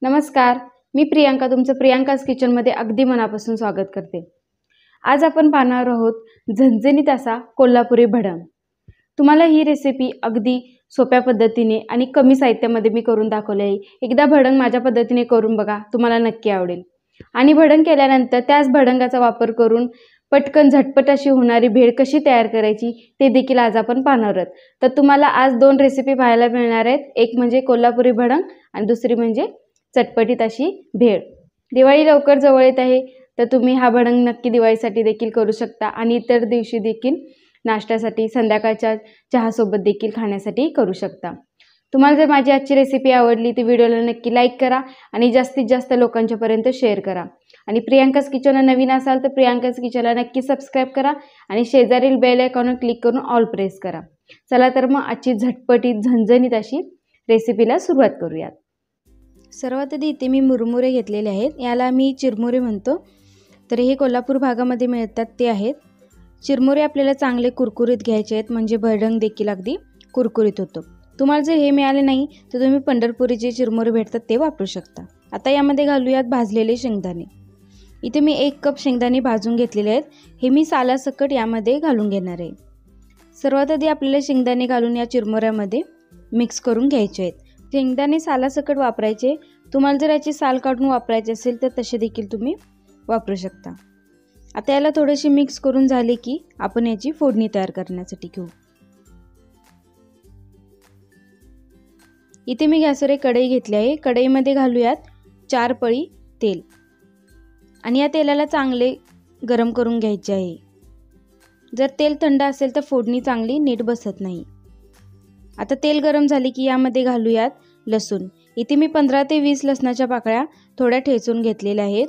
नमस्कार, मी प्रियांका तुमचं प्रियांकाज किचनमध्ये अगदी मनापासून स्वागत करते। आज आपण पाहणार आहोत झणझणीत असा कोल्हापुरी भडंग। तुम्हाला ही रेसिपी अगदी सोप्या पद्धतीने आणि कमी साहित्यामध्ये मी करून दाखवली आहे। एकदा भडंग माझ्या पद्धतीने करून बघा, तुम्हाला नक्की आवडेल। आणि भडंग केल्यानंतर त्याच भडंगाचा वापर करून पटकन झटपट अशी होणारी भेळ कशी तयार करायची ते देखील आज आपण पाहणार आहोत। तर तुम्हाला आज दोन रेसिपी पाहायला मिळणार आहेत, एक म्हणजे कोल्हापुरी भडंग आणि दुसरी म्हणजे चटपटीत अशी भेळ। दिवाळी लवकर जवळ येत आहे, तर तुम्ही हा भडंग नक्की दिवाळीसाठी देखील करू शकता आणि इतर दिवशी देखील नाश्त्यासाठी, संध्याकाळच्या चहासोबत देखील खाण्यासाठी करू शकता। तुम्हाला जर माझी आजची रेसिपी आवडली तर व्हिडिओला नक्की लाईक करा आणि जास्तीत जास्त लोकांपर्यंत शेअर करा। आणि प्रियांकाज किचनला नवीन असाल तर प्रियांकाज किचनला नक्की सबस्क्राइब करा आणि शेजारील बेल आयकॉनवर क्लिक करून ऑल प्रेस करा। चला तर मग आजची झटपटीत झणझणीत अशी रेसिपीला सुरुवात करूयात। सर्वात आधी इथे मी मुरमुरे घेतलेले आहेत, याला मी चिरमुरे म्हणतो। तर हे कोल्हापूर भागामध्ये मिळतात ते आहेत। चिरमुरे आपल्याला चांगले कुरकुरीत घ्यायचे आहेत, म्हणजे भडंग देखील अगदी कुरकुरीत होतो। तुम्हाला जर हे मिळाले नाही तर तुम्ही पंढरपुरी जे चिरमुरे भेटतात ते वापरू शकता। आता यामध्ये घालूयात भाजलेले शेंगदाणे। इथे मी 1 कप शेंगदाणे भाजून घेतलेले आहेत, हे मी सालासकट यामध्ये घालून घेणार आहे। सर्वात आधी आपल्याला शेंगदाणे घालून या चिरमुऱ्यामध्ये मिक्स करून घ्यायचे आहेत। शेंगदाणे सालासकट वापरायचे, तुम्हाला जर याची साल काढून वापरायचे असेल तर तसे देखील तुम्ही वापरू शकता। आता याला थोडेसे मिक्स करून झाले की आपण याची फोडणी तयार करण्यासाठी घेऊ। इथे मी गॅसवर एक कढई घेतली आहे, कढईमध्ये घालूयात 4 पळी तेल आणि या तेलाला चांगले गरम करून घ्यायचे आहे। जर तेल थंड असेल तर फोडणी चांगली नीट बसत नाही। आता तेल गरम झाले की यामध्ये घालूयात लसूण। इथे मी 15 ते 20 लसणाच्या पाकळ्या थोड्या ठेचून घेतलेल्या आहेत।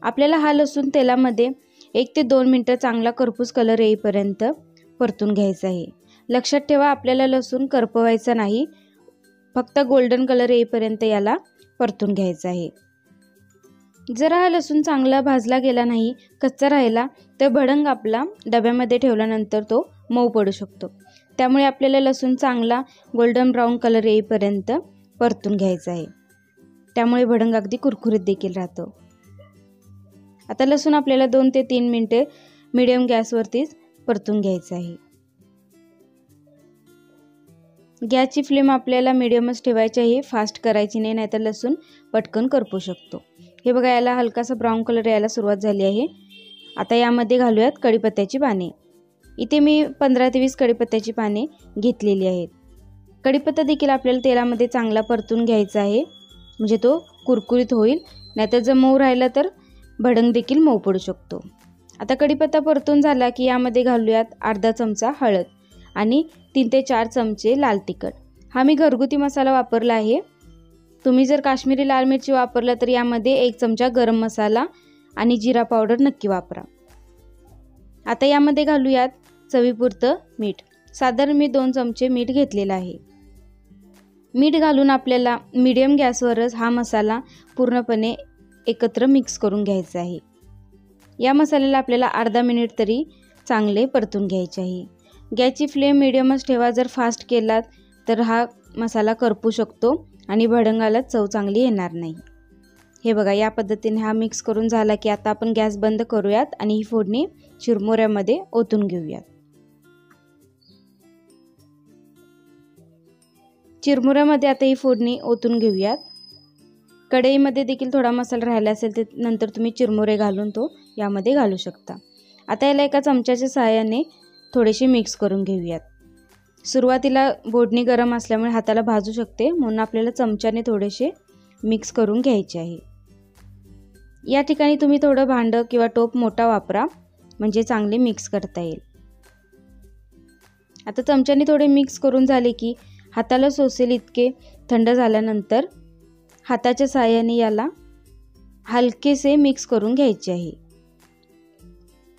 आपल्याला हा लसूण तेलामध्ये 1 ते 2 मिनिटं चांगला करपूस कलर येईपर्यंत परतून घ्यायचा आहे। लक्षात ठेवा, आपल्याला लसूण करपवायचा नाही, फक्त गोल्डन कलर येईपर्यंत याला परतून घ्यायचा आहे। जर हा लसूण चांगला भाजला गेला नाही, कच्चा राहिला तर भडंग आपला डब्यामध्ये ठेवल्यानंतर तो मऊ पडू शकतो। त्यामुळे आपल्याला लसूण चांगला गोल्डन ब्राऊन कलर येईपर्यंत परतून घ्यायचा आहे, त्यामुळे भडंग अगदी कुरकुरीत देखील राहतो। आता लसूण आपल्याला 2 ते 3 मिनिटे मीडियम गॅसवरतीच परतून घ्यायचं आहे। गॅसची फ्लेम आपल्याला मीडियमच ठेवायची आहे, फास्ट करायची नाही, नाहीतर लसूण पटकन करपू शकतो। हे बघा, याला हलकासा ब्राऊन कलर यायला सुरुवात झाली आहे। आता यामध्ये घालूयात कढीपत्त्याची पाने। इथे मी 15 ते 20 कढीपत्त्याची पाने घेतलेली आहेत। कढीपत्ता देखील आपल्याला तेलामध्ये चांगला परतून घ्यायचा आहे, म्हणजे तो कुरकुरीत होईल, नाहीतर जर मऊ राहिला तर भडंग देखील मऊ पडू शकतो। आता कढीपत्ता परतून झाला की यामध्ये घालूयात अर्धा चमचा हळद आणि 3 ते 4 चमचे लाल तिखट। हा मी घरगुती मसाला वापरला आहे, तुम्ही जर काश्मीरी लाल मिरची वापरला तर यामध्ये 1 चमचा गरम मसाला आणि जिरा पावडर नक्की वापरा। आता यामध्ये घालूयात चवीपुरतं मीठ। साधारण मी 2 चमचे मीठ घेतलेलं आहे। मीठ घालून आपल्याला मीडियम गॅसवरच हा मसाला पूर्णपणे एकत्र मिक्स करून घ्यायचा आहे। या मसाल्याला आपल्याला अर्धा मिनिट तरी चांगले परतून घ्यायचे आहे। गॅसची फ्लेम मीडियमच ठेवा, जर फास्ट केलात तर हा मसाला करपू शकतो आणि भडंगाला चव चांगली येणार नाही। हे बघा, या पद्धतीने हा मिक्स करून झाला की आता आपण गॅस बंद करूयात आणि ही फोडणी चिरमुऱ्यामध्ये ओतून घेऊयात। चिरमुऱ्यामध्ये आता ही फोडणी ओतून घेऊयात। कढईमध्ये देखील थोडा मसाला राहिला असेल तर नंतर तुम्ही चिरमुरे घालून तो यामध्ये घालू शकता। आता याला एका चमच्याच्या सहाय्याने थोडेसे मिक्स करून घेऊयात। सुरुवातीला फोडणी गरम असल्यामुळे हाताला भाजू शकते, म्हणून आपल्याला चमच्याने थोडेसे मिक्स करून घ्यायचे आहे। या ठिकाणी तुम्ही थोडं भांडं किंवा टोप मोठा वापरा, म्हणजे चांगले मिक्स करता येईल। आता चमच्याने थोडे मिक्स करून झाले की हाताला सोसेल इतके थंड झाल्यानंतर हाताच्या सहाय्याने याला हलकेसे मिक्स करून घ्यायचे आहे,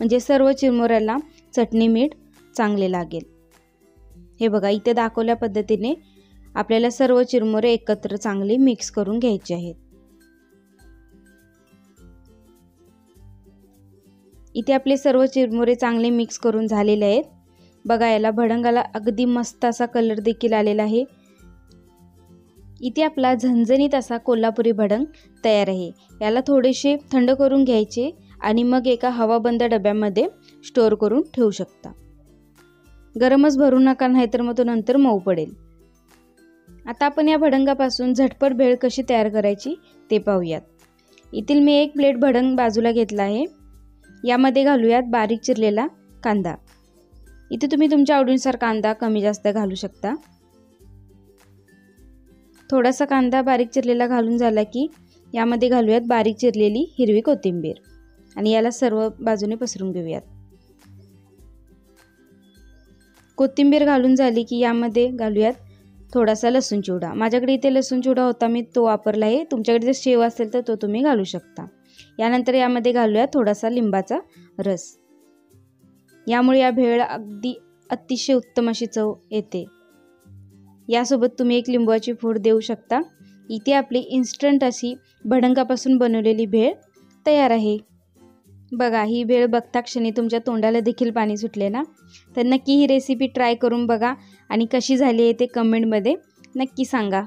म्हणजे सर्व चिरमुऱ्याला चटणी मीठ चांगले लागेल। हे बघा, इथे दाखवल्या पद्धतीने आपल्याला सर्व चिरमुरे एकत्र चांगले मिक्स करून घ्यायचे आहेत। इथे आपले सर्व चिरमुरे चांगले मिक्स करून झालेले आहेत। बघा, याला भडंगाला अगदी मस्त असा कलर देखील आलेला आहे। इथे आपला झणझणीत असा कोल्हापुरी भडंग तयार आहे। याला थोडेसे थंड करून घ्यायचे आणि मग एका हवाबंद डब्यामध्ये स्टोअर करून ठेवू शकता। गरमच भरू नका, नाहीतर मग तो नंतर मऊ पडेल। आता आपण या भडंगापासून झटपट भेळ कशी तयार करायची ते पाहूयात। इथील मी एक प्लेट भडंग बाजूला घेतला आहे। यामध्ये घालूयात बारीक चिरलेला कांदा। इथे तुम्ही तुमच्या आवडीनुसार कांदा कमी जास्त घालू शकता। थोडासा कांदा बारीक चिरलेला घालून झाला की यामध्ये घालूयात बारीक चिरलेली हिरवी कोथिंबीर आणि याला सर्व बाजूने पसरून घेऊयात। कोथिंबीर घालून झाली की यामध्ये घालूयात थोडासा लसूण चिवडा। माझ्याकडे इथे लसूण चिवडा होता, मी तो वापरला आहे। तुमच्याकडे जर शेव असेल तर तो तुम्ही घालू शकता। यानंतर यामध्ये घालूयात थोडासा लिंबाचा रस। यामुळे या भेळ अगदी अतिशय उत्तम अशी चव येते। यासोबत तुम्ही एक लिंबाची फोड देऊ शकता। इथे आपली इन्स्टंट अशी भडंगापासून बनवलेली भेळ तयार आहे। बघा, ही भेळ बघता क्षणी तुमच्या तोंडाला देखील पाणी सुटले ना? तर नक्की ही रेसिपी ट्राय करून बघा आणि कशी झाली आहे ते कमेंटमध्ये नक्की सांगा।